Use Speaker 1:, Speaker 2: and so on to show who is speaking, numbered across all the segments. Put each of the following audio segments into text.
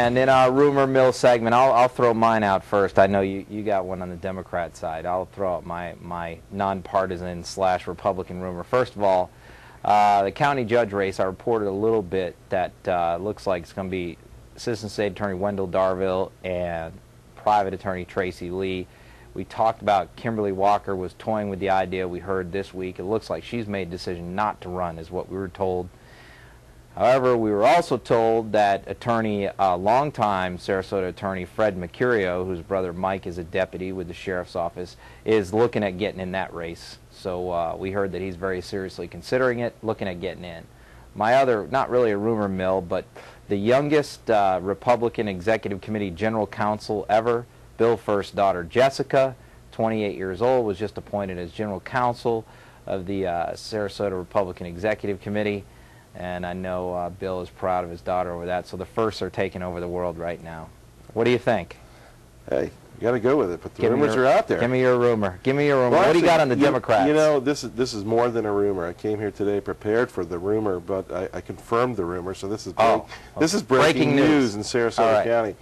Speaker 1: And in our rumor mill segment, I'll throw mine out first. I know you got one on the Democrat side. I'll throw out my nonpartisan / Republican rumor. First of all, the county judge race, I reported a little bit that looks like it's going to be Assistant State Attorney Wendell Darville and Private Attorney Tracy Lee. We talked about Kimberly Walker was toying with the idea. We heard this week. It looks like she's made a decision not to run, is what we were told. However, we were also told that longtime Sarasota attorney Fred Mercurio, whose brother Mike is a deputy with the sheriff's office, is looking at getting in that race. So we heard that he's very seriously considering it, looking at getting in. My other, not really a rumor mill, but the youngest Republican Executive Committee General Counsel ever, Bill First's daughter Jessica, 28 years old, was just appointed as General Counsel of the Sarasota Republican Executive Committee. And I know Bill is proud of his daughter over that. So the Firsts are taking over the world right now. What do you think?
Speaker 2: Hey, you got to go with it. But the rumors are out there.
Speaker 1: Give me your rumor. Give me your rumor.
Speaker 2: Well,
Speaker 1: what do you got on the Democrats?
Speaker 2: You know, this is more than a rumor. I came here today prepared for the rumor, but I confirmed the rumor. So this is breaking news in Sarasota County.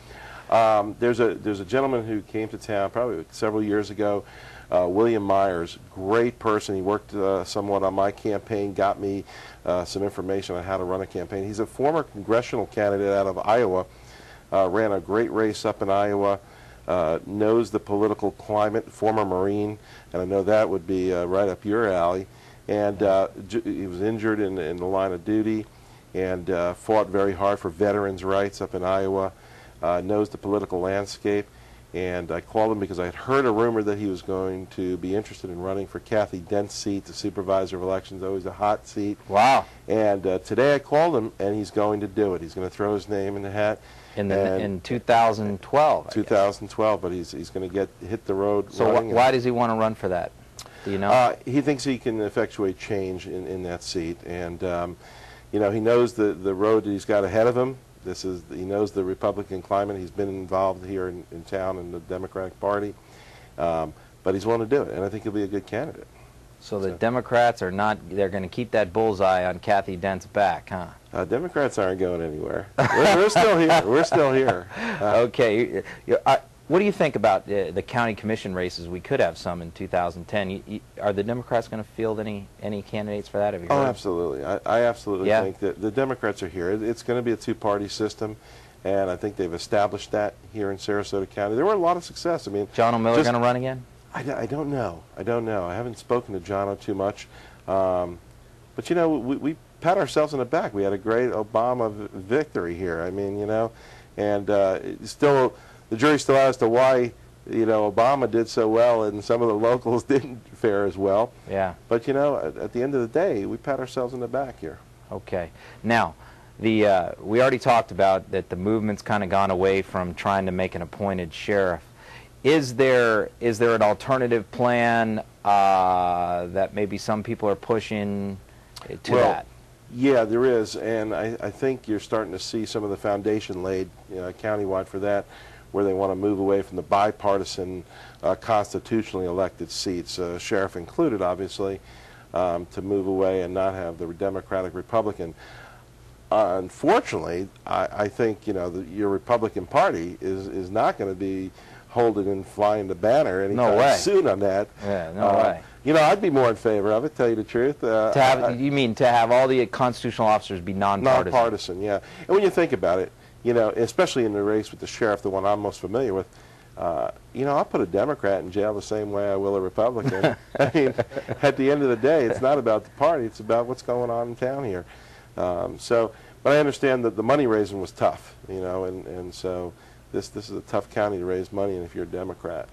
Speaker 2: There's a gentleman who came to town probably several years ago. William Myers, great person. He worked somewhat on my campaign, got me some information on how to run a campaign. He's a former congressional candidate out of Iowa, ran a great race up in Iowa, knows the political climate, former Marine, and I know that would be right up your alley. And he was injured in the line of duty and fought very hard for veterans' rights up in Iowa, knows the political landscape. And I called him because I had heard a rumor that he was going to be interested in running for Kathy Dent's seat, the supervisor of elections, always a hot seat.
Speaker 1: Wow.
Speaker 2: And today I called him, and he's going to do it. He's going to throw his name in the hat.
Speaker 1: In 2012,
Speaker 2: 2012, but he's going to hit the road.
Speaker 1: So why does he want to run for that? Do you know?
Speaker 2: He thinks he can effectuate change in that seat. And, you know, he knows the road that he's got ahead of him. He knows the Republican climate. He's been involved here in town in the Democratic Party, but he's willing to do it, and I think he'll be a good candidate.
Speaker 1: So the Democrats are not—they're going to keep that bullseye on Kathy Dent's back, huh?
Speaker 2: Democrats aren't going anywhere. We're still here. We're still here.
Speaker 1: Okay. What do you think about the county commission races? We could have some in 2010. Are the Democrats going to field any candidates for that? Have you heard?
Speaker 2: Oh, absolutely. I absolutely think that the Democrats are here. It's going to be a two-party system, and I think they've established that here in Sarasota County. There were a lot of success. I mean,
Speaker 1: John O'Miller going to run again?
Speaker 2: I don't know. I don't know. I haven't spoken to John too much, but you know, we pat ourselves on the back. We had a great Obama victory here. I mean, you know, and still. The jury's still out as to why, you know, Obama did so well and some of the locals didn't fare as well.
Speaker 1: Yeah.
Speaker 2: But, you know, at the end of the day, we pat ourselves on the back here.
Speaker 1: Okay. Now, we already talked about that the movement's kind of gone away from trying to make an appointed sheriff. Is there an alternative plan that maybe some people are pushing to that?
Speaker 2: Yeah, there is, and I think you're starting to see some of the foundation laid countywide for that, where they want to move away from the bipartisan constitutionally elected seats, sheriff included, obviously, to move away and not have the Democratic-Republican. Unfortunately, I think, you know, your Republican Party is not going to be holding and flying the banner anytime soon on that.
Speaker 1: Yeah, no way.
Speaker 2: You know, I'd be more in favor of it, tell you the truth.
Speaker 1: You mean to have all the constitutional officers be nonpartisan?
Speaker 2: Nonpartisan, yeah. And when you think about it, you know, especially in the race with the sheriff, the one I'm most familiar with, you know, I'll put a Democrat in jail the same way I will a Republican. I mean, at the end of the day, it's not about the party, it's about what's going on in town here. But I understand that the money raising was tough, you know, and so this is a tough county to raise money in if you're a Democrat.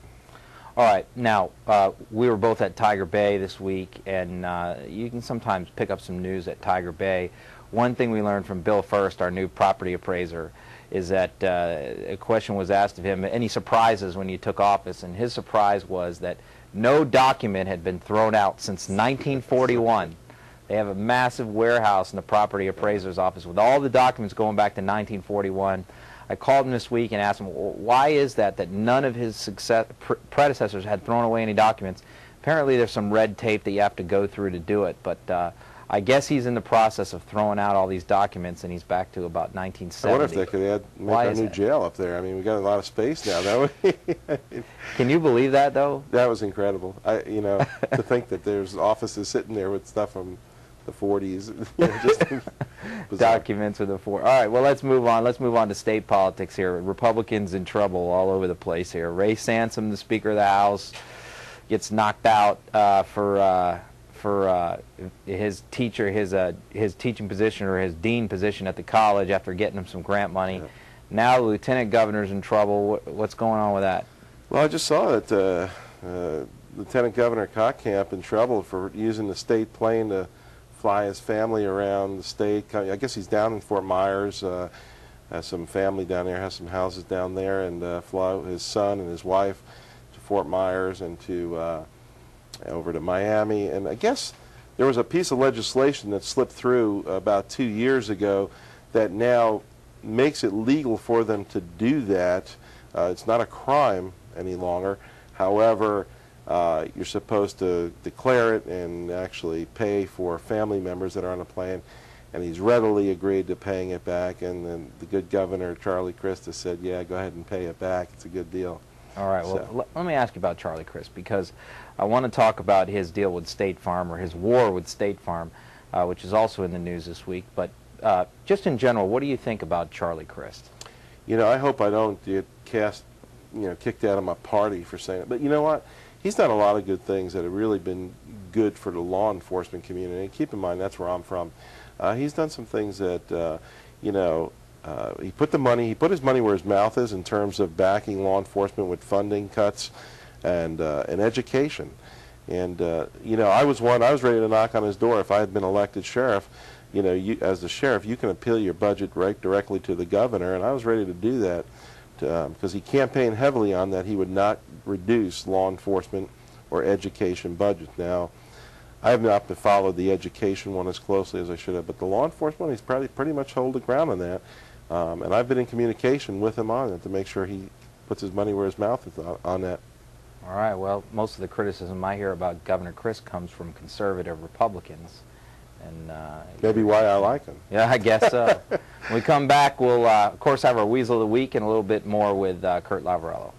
Speaker 1: All right. Now, we were both at Tiger Bay this week, and you can sometimes pick up some news at Tiger Bay. One thing we learned from Bill First, our new property appraiser, is that a question was asked of him, any surprises when you took office, and his surprise was that no document had been thrown out since 1941. They have a massive warehouse in the property appraiser's office with all the documents going back to 1941. I called him this week and asked him, why is that none of his predecessors had thrown away any documents? Apparently there's some red tape that you have to go through to do it, but I guess he's in the process of throwing out all these documents, and he's back to about 1970.
Speaker 2: I wonder if they could make a new jail up there. I mean, we got a lot of space now, don't we?
Speaker 1: Can you believe that, though?
Speaker 2: That was incredible. You know, to think that there's offices sitting there with stuff from the 40s. Just
Speaker 1: documents of the 40s. All right, well, let's move on. Let's move on to state politics here. Republicans in trouble all over the place here. Ray Sansom, the Speaker of the House, gets knocked out for his teaching position or his dean position at the college after getting him some grant money. Yeah. Now the lieutenant governor's in trouble. What's going on with that?
Speaker 2: Well, I just saw that Lieutenant Governor Kottkamp in trouble for using the state plane to fly his family around the state. I guess he's down in Fort Myers, has some family down there, has some houses down there, and fly his son and his wife to Fort Myers and to over to Miami. And I guess there was a piece of legislation that slipped through about 2 years ago that now makes it legal for them to do that. It's not a crime any longer. However, you're supposed to declare it and actually pay for family members that are on a plane, and he's readily agreed to paying it back, and then the good governor, Charlie Crist, has said, yeah, go ahead and pay it back. It's a good deal.
Speaker 1: All right, well, let me ask you about Charlie Crist, because I want to talk about his deal with State Farm, or his war with State Farm, which is also in the news this week. But just in general, what do you think about Charlie Crist?
Speaker 2: You know, I hope I don't get kicked out of my party for saying it. But you know what? He's done a lot of good things that have really been good for the law enforcement community. And keep in mind, that's where I'm from. He's done some things that, he put his money where his mouth is in terms of backing law enforcement with funding cuts and education. And I was ready to knock on his door if I had been elected sheriff. You know, as the sheriff, you can appeal your budget right directly to the governor, and I was ready to do that because he campaigned heavily on that he would not reduce law enforcement or education budgets. Now, I have not followed the education one as closely as I should have, but the law enforcement, he's probably pretty much hold the ground on that. And I've been in communication with him on it to make sure he puts his money where his mouth is on that.
Speaker 1: All right, well, most of the criticism I hear about Governor Crist comes from conservative Republicans. And
Speaker 2: maybe why I like him.
Speaker 1: Yeah, I guess so. When we come back, we'll, of course, have our Weasel of the Week and a little bit more with Curt Lavarello.